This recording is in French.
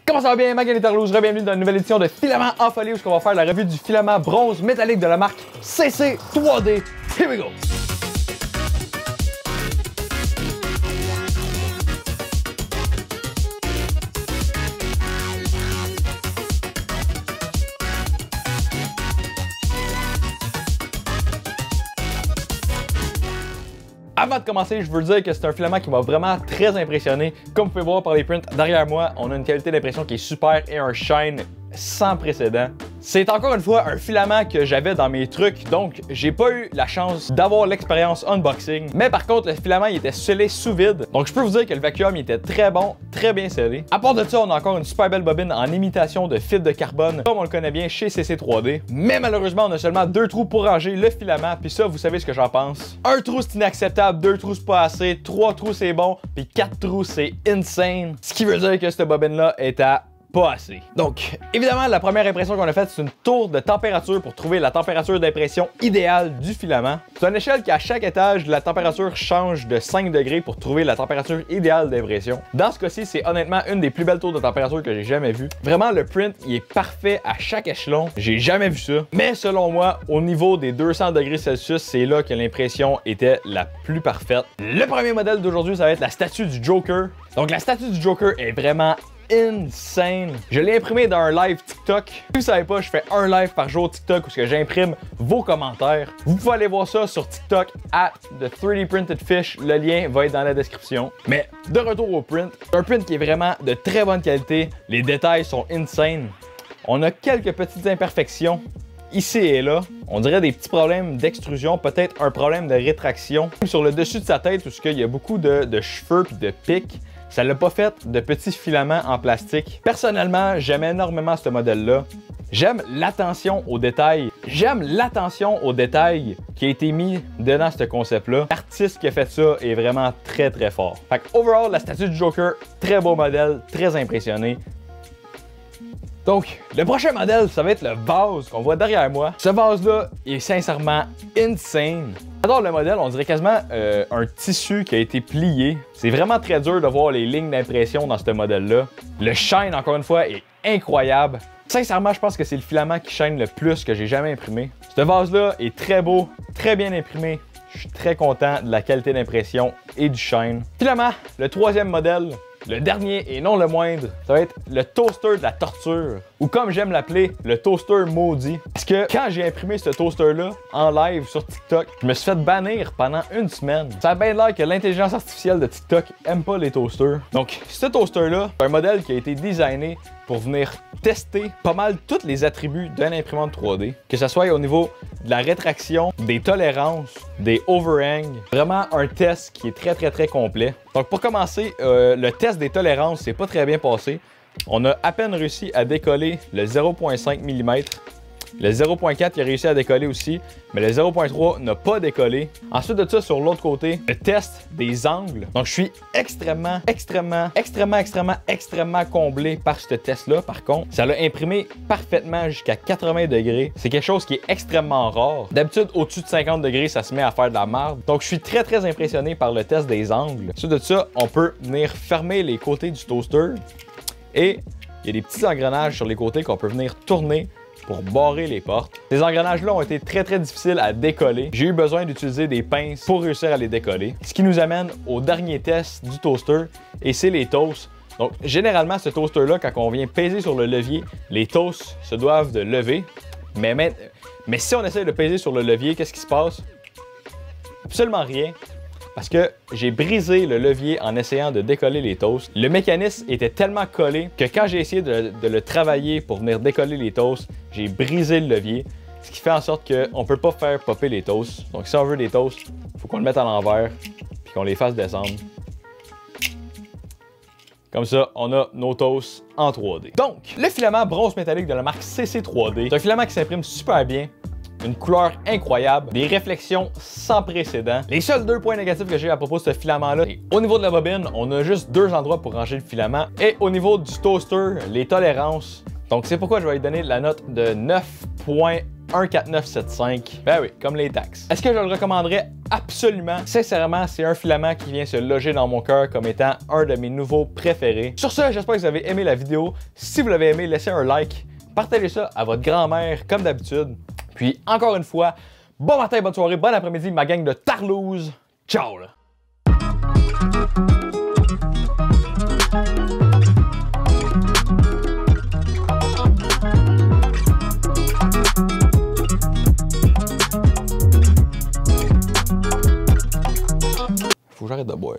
Comment ça va bien, Magan et Tarlouse, bienvenue dans une nouvelle édition de Filament en folie où on va faire la revue du filament bronze métallique de la marque CC 3D. Here we go! Avant de commencer, je veux dire que c'est un filament qui m'a vraiment très impressionné. Comme vous pouvez voir par les prints derrière moi, on a une qualité d'impression qui est super et un shine sans précédent. C'est encore une fois un filament que j'avais dans mes trucs, donc j'ai pas eu la chance d'avoir l'expérience unboxing. Mais par contre, le filament il était scellé sous vide, donc je peux vous dire que le vacuum il était très bon, très bien scellé. À part de ça, on a encore une super belle bobine en imitation de fibre de carbone, comme on le connaît bien chez CC 3D. Mais malheureusement, on a seulement 2 trous pour ranger le filament, puis ça, vous savez ce que j'en pense. Un trou c'est inacceptable, 2 trous c'est pas assez, 3 trous c'est bon, puis 4 trous c'est insane. Ce qui veut dire que cette bobine là est à pas assez. Donc, évidemment, la première impression qu'on a faite, c'est une tour de température pour trouver la température d'impression idéale du filament. C'est une échelle qui, à chaque étage, la température change de 5 degrés pour trouver la température idéale d'impression. Dans ce cas-ci, c'est honnêtement une des plus belles tours de température que j'ai jamais vues. Vraiment, le print, il est parfait à chaque échelon. J'ai jamais vu ça. Mais selon moi, au niveau des 200 degrés Celsius, c'est là que l'impression était la plus parfaite. Le premier modèle d'aujourd'hui, ça va être la statue du Joker. Donc, la statue du Joker est vraiment insane. Je l'ai imprimé dans un live TikTok. Si vous savez pas, je fais un live par jour TikTok où j'imprime vos commentaires. Vous pouvez aller voir ça sur TikTok @the 3D printed fish. Le lien va être dans la description. Mais de retour au print, un print qui est vraiment de très bonne qualité. Les détails sont insane. On a quelques petites imperfections ici et là. On dirait des petits problèmes d'extrusion, peut-être un problème de rétraction. Sur le dessus de sa tête, où il y a beaucoup de cheveux et de pics, ça l'a pas fait de petits filaments en plastique. Personnellement, j'aime énormément ce modèle-là. J'aime l'attention aux détails. J'aime l'attention aux détails qui a été mis dedans ce concept-là. L'artiste qui a fait ça est vraiment très très fort. Fait que overall, la statue du Joker, très beau modèle, très impressionné. Donc, le prochain modèle, ça va être le vase qu'on voit derrière moi. Ce vase-là est sincèrement insane. J'adore le modèle, on dirait quasiment un tissu qui a été plié. C'est vraiment très dur de voir les lignes d'impression dans ce modèle-là. Le shine, encore une fois, est incroyable. Sincèrement, je pense que c'est le filament qui shine le plus que j'ai jamais imprimé. Ce vase-là est très beau, très bien imprimé. Je suis très content de la qualité d'impression et du shine. Finalement, le troisième modèle, le dernier et non le moindre, ça va être le toaster de la torture, ou comme j'aime l'appeler, le toaster maudit. Parce que quand j'ai imprimé ce toaster-là en live sur TikTok, je me suis fait bannir pendant une semaine. Ça a bien l'air que l'intelligence artificielle de TikTok aime pas les toasters. Donc, ce toaster-là, c'est un modèle qui a été designé pour venir tester pas mal tous les attributs d'une imprimante 3D. Que ce soit au niveau de la rétraction, des tolérances, des overhangs. Vraiment un test qui est très très complet. Donc pour commencer, le test des tolérances s'est pas très bien passé. On a à peine réussi à décoller le 0.5 mm. Le 0.4 qui a réussi à décoller aussi, mais le 0.3 n'a pas décollé. Ensuite de ça, sur l'autre côté, le test des angles. Donc je suis extrêmement comblé par ce test-là. Par contre, ça l'a imprimé parfaitement jusqu'à 80 degrés. C'est quelque chose qui est extrêmement rare. D'habitude, au-dessus de 50 degrés, ça se met à faire de la merde. Donc je suis très impressionné par le test des angles. Ensuite de ça, on peut venir fermer les côtés du toaster. Et il y a des petits engrenages sur les côtés qu'on peut venir tourner pour barrer les portes. Ces engrenages-là ont été très difficiles à décoller. J'ai eu besoin d'utiliser des pinces pour réussir à les décoller. Ce qui nous amène au dernier test du toaster, et c'est les toasts. Donc, généralement, ce toaster-là, quand on vient peser sur le levier, les toasts se doivent de lever. Mais si on essaie de peser sur le levier, qu'est-ce qui se passe? Absolument rien. Parce que j'ai brisé le levier en essayant de décoller les toasts. Le mécanisme était tellement collé que quand j'ai essayé de le travailler pour venir décoller les toasts, j'ai brisé le levier. Ce qui fait en sorte qu'on ne peut pas faire popper les toasts. Donc si on veut des toasts, il faut qu'on le mette à l'envers puis qu'on les fasse descendre. Comme ça, on a nos toasts en 3D. Donc, le filament bronze métallique de la marque CC 3D, c'est un filament qui s'imprime super bien. Une couleur incroyable, des réflexions sans précédent. Les seuls 2 points négatifs que j'ai à propos de ce filament-là, au niveau de la bobine, on a juste 2 endroits pour ranger le filament. Et au niveau du toaster, les tolérances. Donc c'est pourquoi je vais lui donner la note de 9.1 14975. Ben oui, comme les taxes. Est-ce que je le recommanderais? Absolument. Sincèrement, c'est un filament qui vient se loger dans mon cœur comme étant un de mes nouveaux préférés. Sur ce, j'espère que vous avez aimé la vidéo. Si vous l'avez aimé, laissez un like. Partagez ça à votre grand-mère comme d'habitude. Puis encore une fois, bon matin, bonne soirée, bon après-midi, ma gang de tarlouse. Ciao là! Faut que j'arrête de boire.